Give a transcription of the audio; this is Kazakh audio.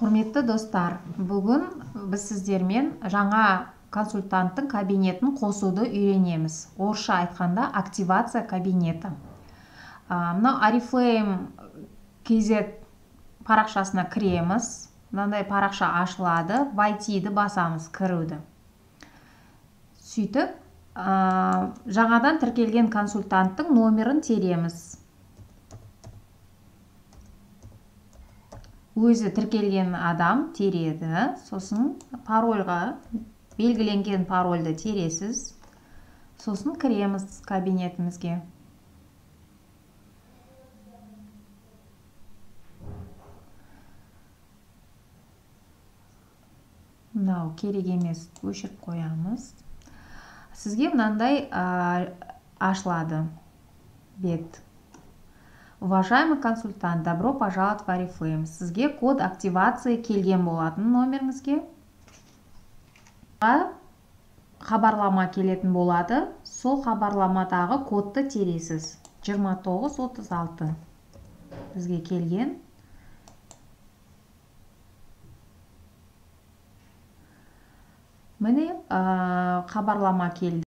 Құрметті достар, бүгін біз сіздермен жаңа консультанттың кабинетін қосуды үйренеміз. Орысша айтқанда активация кабинеті. Мына Oriflame KZ парақшасына кіреміз. Мынандай парақша ашылады. Вайтиді басамыз, кіруді. Сөйтіп, жаңадан тіркелген консультанттың номерін тереміз. Өзі тіркелген адам тереді. Сосын парольға белгіленген парольді тересіз. Сосын кіреміз кабинетімізге. Мынау керек емес, өшіріп қоямыз. Сізге мынандай ашылады бет. Уважаемый консультант, добро пожаловать в Oriflame. Сізге код активации келген болатын номеріңізге. Хабарлама келетін болады. Сол хабарламадағы кодты тересіз. 2936 бізге келген. Міне хабарлама келді.